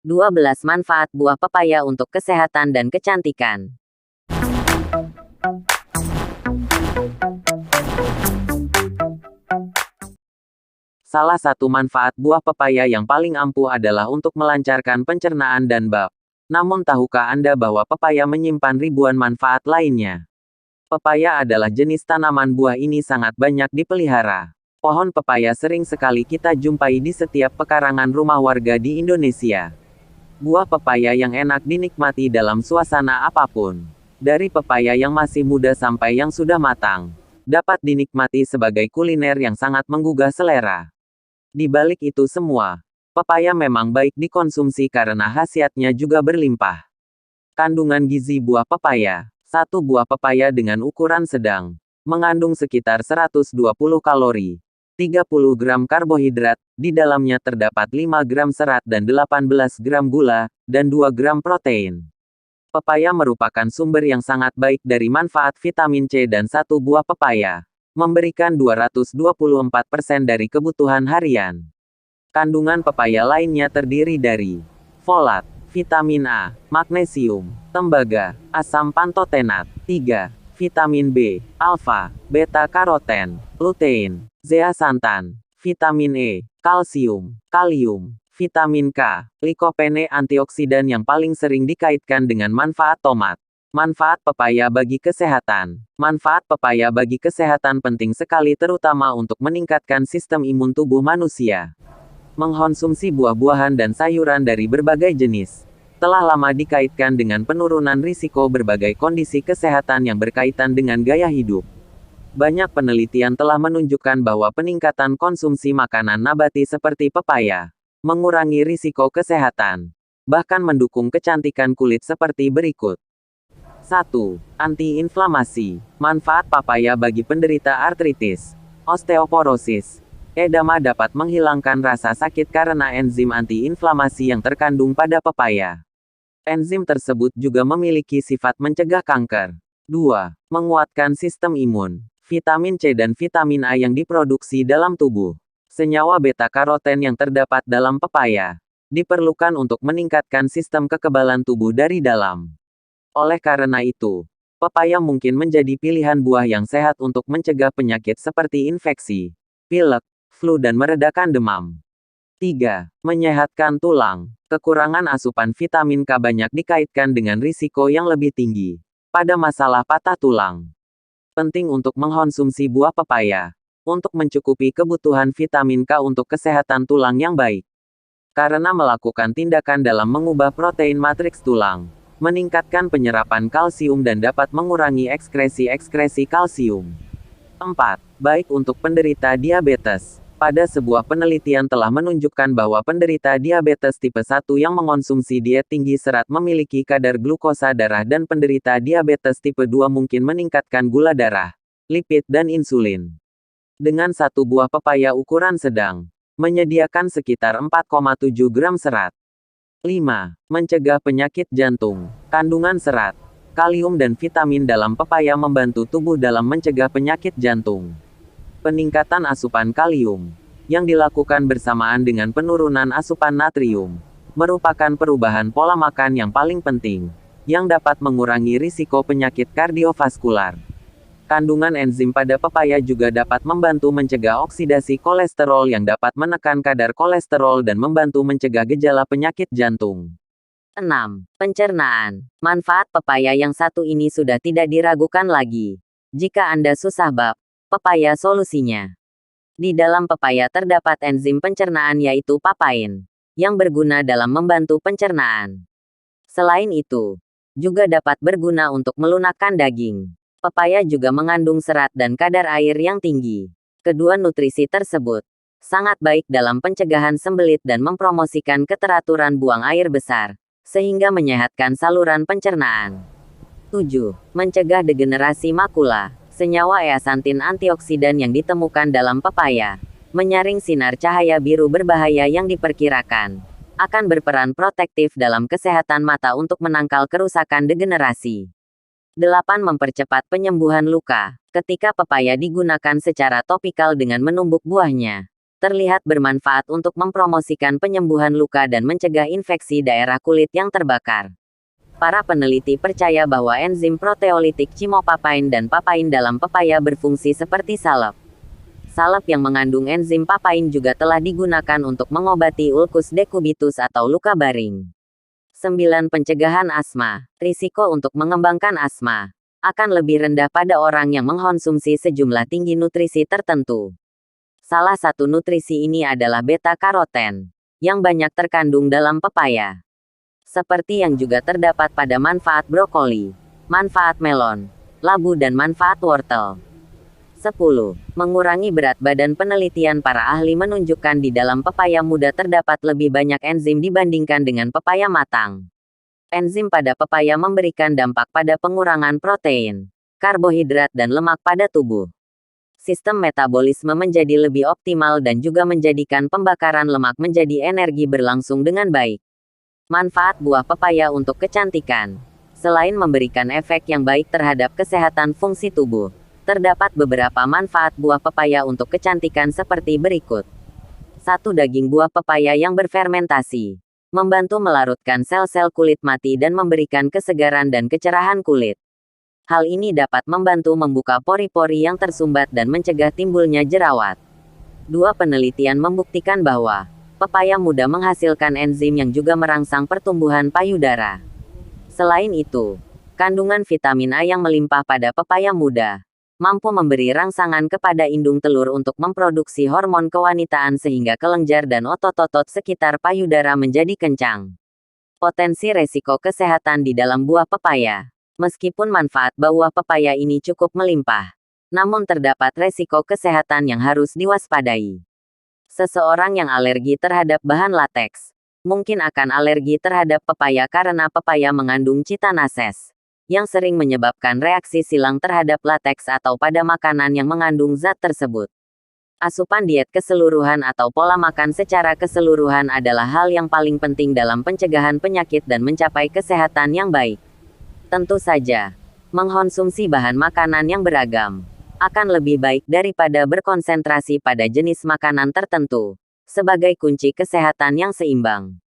12 manfaat buah pepaya untuk kesehatan dan kecantikan. Salah satu manfaat buah pepaya yang paling ampuh adalah untuk melancarkan pencernaan dan bab. Namun tahukah Anda bahwa pepaya menyimpan ribuan manfaat lainnya? Pepaya adalah jenis tanaman buah ini sangat banyak dipelihara. Pohon pepaya sering sekali kita jumpai di setiap pekarangan rumah warga di Indonesia. Buah pepaya yang enak dinikmati dalam suasana apapun. Dari pepaya yang masih muda sampai yang sudah matang. Dapat dinikmati sebagai kuliner yang sangat menggugah selera. Di balik itu semua, pepaya memang baik dikonsumsi karena khasiatnya juga berlimpah. Kandungan gizi buah pepaya. Satu buah pepaya dengan ukuran sedang mengandung sekitar 120 kalori, 30 gram karbohidrat, di dalamnya terdapat 5 gram serat dan 18 gram gula, dan 2 gram protein. Pepaya merupakan sumber yang sangat baik dari manfaat vitamin C dan satu buah pepaya memberikan 224% dari kebutuhan harian. Kandungan pepaya lainnya terdiri dari folat, vitamin A, magnesium, tembaga, asam pantotenat, 3, vitamin B, alfa, beta karoten, lutein, zeaxanthan, vitamin E, kalsium, kalium, vitamin K, likopene antioksidan yang paling sering dikaitkan dengan manfaat tomat. Manfaat pepaya bagi kesehatan. Manfaat pepaya bagi kesehatan penting sekali terutama untuk meningkatkan sistem imun tubuh manusia. Mengkonsumsi buah-buahan dan sayuran dari berbagai jenis telah lama dikaitkan dengan penurunan risiko berbagai kondisi kesehatan yang berkaitan dengan gaya hidup. Banyak penelitian telah menunjukkan bahwa peningkatan konsumsi makanan nabati seperti pepaya mengurangi risiko kesehatan, bahkan mendukung kecantikan kulit seperti berikut. 1. Anti-inflamasi. Manfaat pepaya bagi penderita artritis, osteoporosis, edema dapat menghilangkan rasa sakit karena enzim anti-inflamasi yang terkandung pada pepaya. Enzim tersebut juga memiliki sifat mencegah kanker. 2. Menguatkan sistem imun. Vitamin C dan vitamin A yang diproduksi dalam tubuh. Senyawa beta-karoten yang terdapat dalam pepaya diperlukan untuk meningkatkan sistem kekebalan tubuh dari dalam. Oleh karena itu, pepaya mungkin menjadi pilihan buah yang sehat untuk mencegah penyakit seperti infeksi, pilek, flu dan meredakan demam. 3. Menyehatkan tulang. Kekurangan asupan vitamin K banyak dikaitkan dengan risiko yang lebih tinggi pada masalah patah tulang. Penting untuk mengkonsumsi buah pepaya untuk mencukupi kebutuhan vitamin K untuk kesehatan tulang yang baik. Karena melakukan tindakan dalam mengubah protein matriks tulang, meningkatkan penyerapan kalsium dan dapat mengurangi ekskresi kalsium. 4. Baik untuk penderita diabetes. Pada sebuah penelitian telah menunjukkan bahwa penderita diabetes tipe 1 yang mengonsumsi diet tinggi serat memiliki kadar glukosa darah dan penderita diabetes tipe 2 mungkin meningkatkan gula darah, lipid dan insulin. Dengan satu buah pepaya ukuran sedang, menyediakan sekitar 4,7 gram serat. 5. Mencegah penyakit jantung. Kandungan serat, kalium dan vitamin dalam pepaya membantu tubuh dalam mencegah penyakit jantung. Peningkatan asupan kalium, yang dilakukan bersamaan dengan penurunan asupan natrium, merupakan perubahan pola makan yang paling penting, yang dapat mengurangi risiko penyakit kardiovaskular. Kandungan enzim pada pepaya juga dapat membantu mencegah oksidasi kolesterol yang dapat menekan kadar kolesterol dan membantu mencegah gejala penyakit jantung. 6. Pencernaan. Manfaat pepaya yang satu ini sudah tidak diragukan lagi. Jika Anda susah bab, pepaya solusinya. Di dalam pepaya terdapat enzim pencernaan yaitu papain, yang berguna dalam membantu pencernaan. Selain itu, juga dapat berguna untuk melunakkan daging. Pepaya juga mengandung serat dan kadar air yang tinggi. Kedua nutrisi tersebut sangat baik dalam pencegahan sembelit dan mempromosikan keteraturan buang air besar, sehingga menyehatkan saluran pencernaan. 7. Mencegah degenerasi makula. Senyawa zeaxanthin antioksidan yang ditemukan dalam pepaya menyaring sinar cahaya biru berbahaya yang diperkirakan akan berperan protektif dalam kesehatan mata untuk menangkal kerusakan degenerasi. 8. Mempercepat penyembuhan luka. Ketika pepaya digunakan secara topikal dengan menumbuk buahnya, terlihat bermanfaat untuk mempromosikan penyembuhan luka dan mencegah infeksi daerah kulit yang terbakar. Para peneliti percaya bahwa enzim proteolitik chimopapain dan papain dalam pepaya berfungsi seperti salep. Salep yang mengandung enzim papain juga telah digunakan untuk mengobati ulcus decubitus atau luka baring. 9. Pencegahan asma. Risiko untuk mengembangkan asma akan lebih rendah pada orang yang mengkonsumsi sejumlah tinggi nutrisi tertentu. Salah satu nutrisi ini adalah beta-karoten, yang banyak terkandung dalam pepaya. Seperti yang juga terdapat pada manfaat brokoli, manfaat melon, labu dan manfaat wortel. 10. Mengurangi berat badan. Penelitian para ahli menunjukkan di dalam pepaya muda terdapat lebih banyak enzim dibandingkan dengan pepaya matang. Enzim pada pepaya memberikan dampak pada pengurangan protein, karbohidrat dan lemak pada tubuh. Sistem metabolisme menjadi lebih optimal dan juga menjadikan pembakaran lemak menjadi energi berlangsung dengan baik. Manfaat buah pepaya untuk kecantikan. Selain memberikan efek yang baik terhadap kesehatan fungsi tubuh, terdapat beberapa manfaat buah pepaya untuk kecantikan seperti berikut. 1. Daging buah pepaya yang berfermentasi membantu melarutkan sel-sel kulit mati dan memberikan kesegaran dan kecerahan kulit. Hal ini dapat membantu membuka pori-pori yang tersumbat dan mencegah timbulnya jerawat. 2. Penelitian membuktikan bahwa pepaya muda menghasilkan enzim yang juga merangsang pertumbuhan payudara. Selain itu, kandungan vitamin A yang melimpah pada pepaya muda mampu memberi rangsangan kepada indung telur untuk memproduksi hormon kewanitaan sehingga kelenjar dan otot-otot sekitar payudara menjadi kencang. Potensi resiko kesehatan di dalam buah pepaya. Meskipun manfaat buah pepaya ini cukup melimpah, namun terdapat resiko kesehatan yang harus diwaspadai. Seseorang yang alergi terhadap bahan lateks mungkin akan alergi terhadap pepaya karena pepaya mengandung chitanases, yang sering menyebabkan reaksi silang terhadap lateks atau pada makanan yang mengandung zat tersebut. Asupan diet keseluruhan atau pola makan secara keseluruhan adalah hal yang paling penting dalam pencegahan penyakit dan mencapai kesehatan yang baik. Tentu saja, mengkonsumsi bahan makanan yang beragam akan lebih baik daripada berkonsentrasi pada jenis makanan tertentu, sebagai kunci kesehatan yang seimbang.